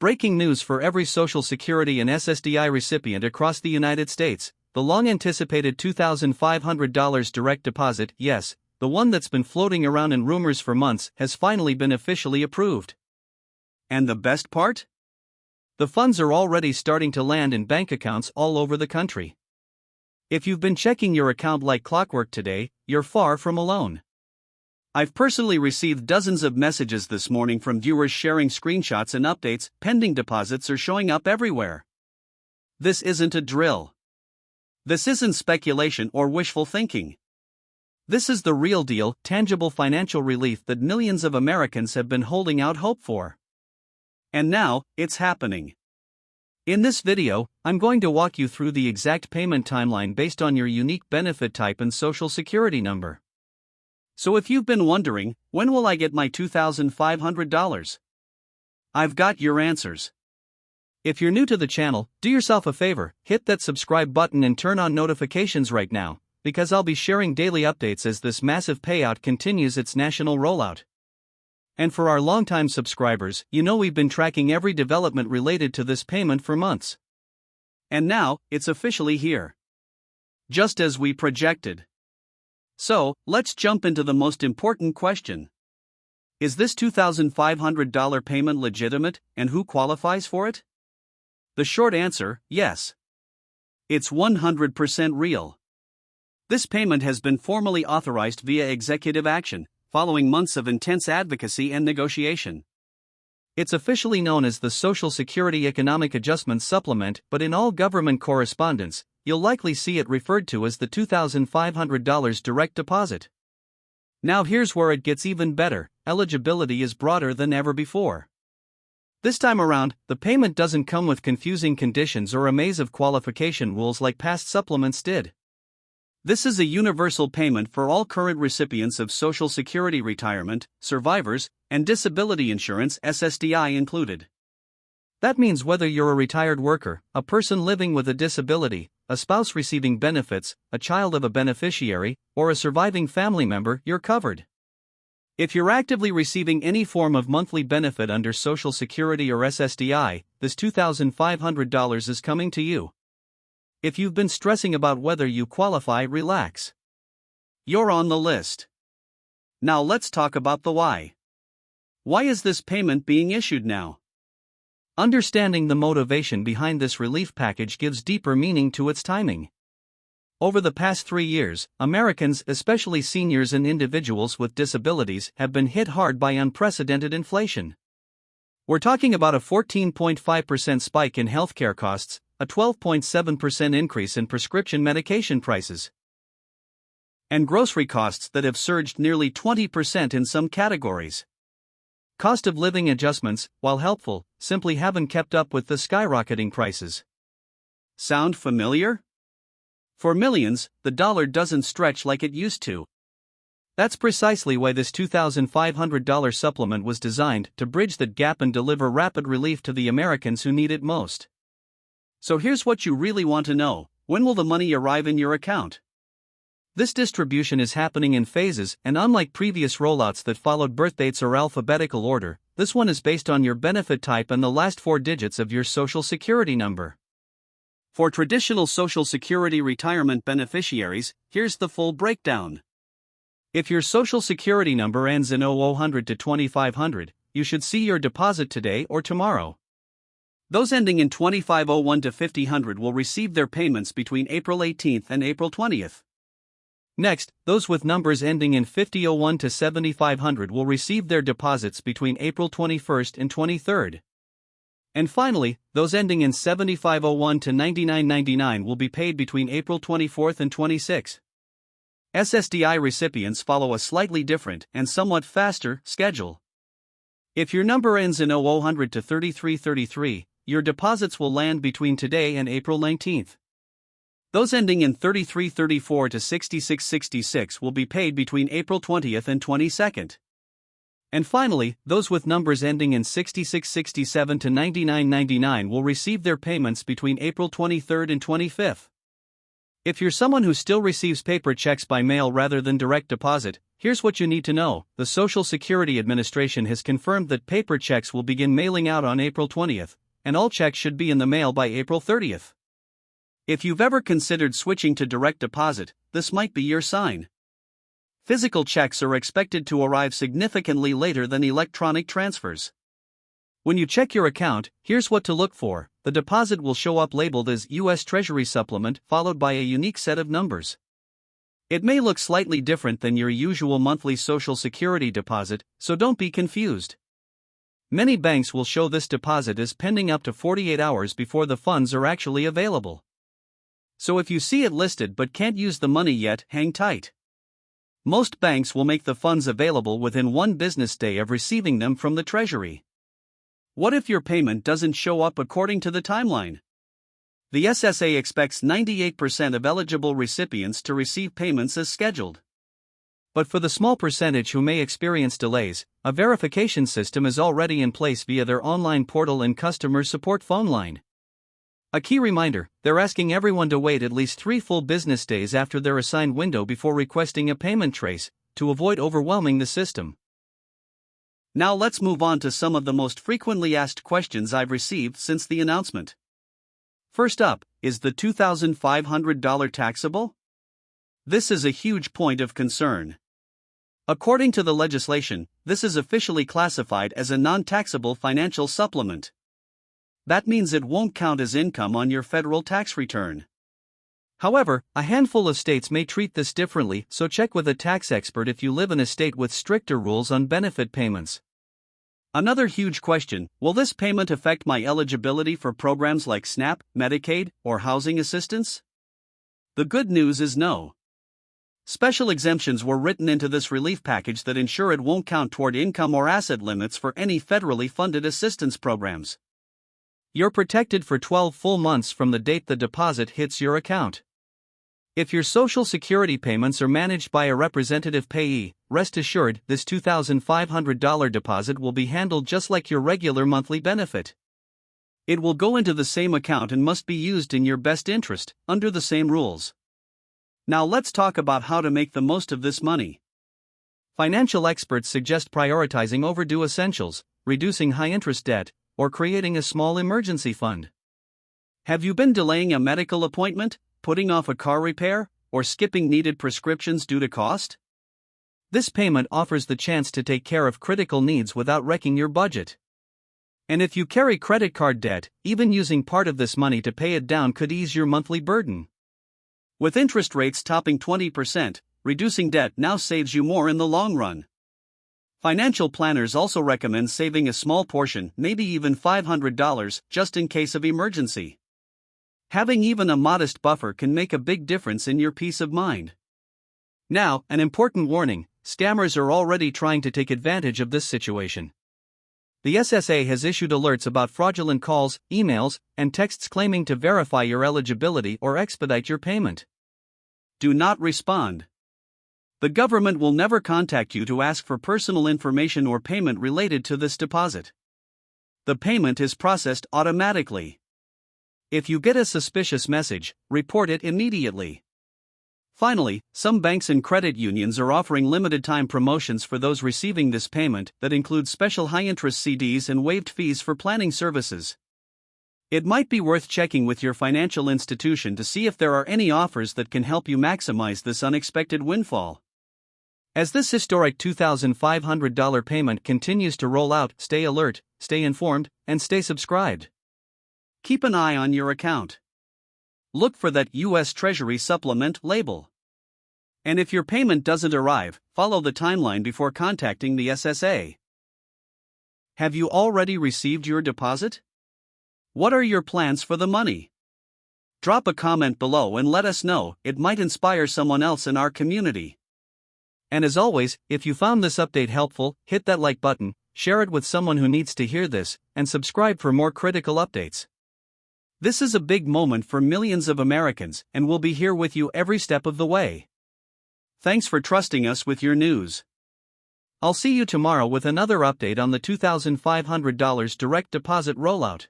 breaking news for every Social Security and SSDI recipient across the United States. The long-anticipated $2,500 direct deposit, yes, the one that's been floating around in rumors for months, has finally been officially approved. And the best part? The funds are already starting to land in bank accounts all over the country. If you've been checking your account like clockwork today, you're far from alone. I've personally received dozens of messages this morning from viewers sharing screenshots and updates. Pending deposits are showing up everywhere. This isn't a drill. This isn't speculation or wishful thinking. This is the real deal, tangible financial relief that millions of Americans have been holding out hope for. And now, it's happening. In this video, I'm going to walk you through the exact payment timeline based on your unique benefit type and Social Security number. So if you've been wondering, when will I get my $2,500? I've got your answers. If you're new to the channel, do yourself a favor, hit that subscribe button and turn on notifications right now, because I'll be sharing daily updates as this massive payout continues its national rollout. And for our longtime subscribers, you know we've been tracking every development related to this payment for months. And now, it's officially here. Just as we projected. So, let's jump into the most important question. Is this $2,500 payment legitimate, and who qualifies for it? The short answer, yes. It's 100% real. This payment has been formally authorized via executive action, following months of intense advocacy and negotiation. It's officially known as the Social Security Economic Adjustment Supplement, but in all government correspondence, you'll likely see it referred to as the $2,500 direct deposit. Now here's where it gets even better: eligibility is broader than ever before. This time around, the payment doesn't come with confusing conditions or a maze of qualification rules like past supplements did. This is a universal payment for all current recipients of Social Security retirement, survivors, and disability insurance, SSDI included. That means whether you're a retired worker, a person living with a disability, a spouse receiving benefits, a child of a beneficiary, or a surviving family member, you're covered. If you're actively receiving any form of monthly benefit under Social Security or SSDI, this $2,500 is coming to you. If you've been stressing about whether you qualify, relax. You're on the list. Now let's talk about the why. Why is this payment being issued now? Understanding the motivation behind this relief package gives deeper meaning to its timing. Over the past 3 years, Americans, especially seniors and individuals with disabilities, have been hit hard by unprecedented inflation. We're talking about a 14.5% spike in healthcare costs, a 12.7% increase in prescription medication prices, and grocery costs that have surged nearly 20% in some categories. Cost of living adjustments, while helpful, simply haven't kept up with the skyrocketing prices. Sound familiar? For millions, the dollar doesn't stretch like it used to. That's precisely why this $2,500 supplement was designed to bridge that gap and deliver rapid relief to the Americans who need it most. So here's what you really want to know: when will the money arrive in your account? This distribution is happening in phases, and unlike previous rollouts that followed birth dates or alphabetical order, this one is based on your benefit type and the last 4 digits of your Social Security number. For traditional Social Security retirement beneficiaries, here's the full breakdown. If your Social Security number ends in 0000 to 2500, you should see your deposit today or tomorrow. Those ending in 2501 to 5000 will receive their payments between April 18th and April 20th. Next, those with numbers ending in 5001 to 7500 will receive their deposits between April 21st and 23rd. And finally, those ending in 7501 to 9999 will be paid between April 24th and 26th. SSDI recipients follow a slightly different and somewhat faster schedule. If your number ends in 0000 to 3333, your deposits will land between today and April 19th. Those ending in 3334 to 6666 will be paid between April 20th and 22nd. And finally, those with numbers ending in 6667 to 9999 will receive their payments between April 23rd and 25th. If you're someone who still receives paper checks by mail rather than direct deposit, Here's what you need to know. The Social Security Administration has confirmed that paper checks will begin mailing out on April 20th, and all checks should be in the mail by April 30th. If you've ever considered switching to direct deposit, this might be your sign. Physical checks are expected to arrive significantly later than electronic transfers. When you check your account, here's what to look for. The deposit will show up labeled as U.S. Treasury Supplement, followed by a unique set of numbers. It may look slightly different than your usual monthly Social Security deposit, so don't be confused. Many banks will show this deposit as pending up to 48 hours before the funds are actually available. So if you see it listed but can't use the money yet, hang tight. Most banks will make the funds available within 1 business day of receiving them from the Treasury. What if your payment doesn't show up according to the timeline? The SSA expects 98% of eligible recipients to receive payments as scheduled. But for the small percentage who may experience delays, a verification system is already in place via their online portal and customer support phone line. A key reminder, they're asking everyone to wait at least 3 full business days after their assigned window before requesting a payment trace, to avoid overwhelming the system. Now let's move on to some of the most frequently asked questions I've received since the announcement. First up, is the $2,500 taxable? This is a huge point of concern. According to the legislation, this is officially classified as a non-taxable financial supplement. That means it won't count as income on your federal tax return. However, a handful of states may treat this differently, so check with a tax expert if you live in a state with stricter rules on benefit payments. Another huge question, will this payment affect my eligibility for programs like SNAP, Medicaid, or housing assistance? The good news is no. Special exemptions were written into this relief package that ensure it won't count toward income or asset limits for any federally funded assistance programs. You're protected for 12 full months from the date the deposit hits your account. If your Social Security payments are managed by a representative payee, rest assured this $2,500 deposit will be handled just like your regular monthly benefit. It will go into the same account and must be used in your best interest, under the same rules. Now let's talk about how to make the most of this money. Financial experts suggest prioritizing overdue essentials, reducing high-interest debt, or creating a small emergency fund. Have you been delaying a medical appointment, putting off a car repair, or skipping needed prescriptions due to cost? This payment offers the chance to take care of critical needs without wrecking your budget. And if you carry credit card debt, even using part of this money to pay it down could ease your monthly burden. With interest rates topping 20%, reducing debt now saves you more in the long run. Financial planners also recommend saving a small portion, maybe even $500, just in case of emergency. Having even a modest buffer can make a big difference in your peace of mind. Now, an important warning, scammers are already trying to take advantage of this situation. The SSA has issued alerts about fraudulent calls, emails, and texts claiming to verify your eligibility or expedite your payment. Do not respond. The government will never contact you to ask for personal information or payment related to this deposit. The payment is processed automatically. If you get a suspicious message, report it immediately. Finally, some banks and credit unions are offering limited-time promotions for those receiving this payment that include special high-interest CDs and waived fees for planning services. It might be worth checking with your financial institution to see if there are any offers that can help you maximize this unexpected windfall. As this historic $2,500 payment continues to roll out, stay alert, stay informed, and stay subscribed. Keep an eye on your account. Look for that U.S. Treasury Supplement label. And if your payment doesn't arrive, follow the timeline before contacting the SSA. Have you already received your deposit? What are your plans for the money? Drop a comment below and let us know, it might inspire someone else in our community. And as always, if you found this update helpful, hit that like button, share it with someone who needs to hear this, and subscribe for more critical updates. This is a big moment for millions of Americans, and we'll be here with you every step of the way. Thanks for trusting us with your news. I'll see you tomorrow with another update on the $2,500 direct deposit rollout.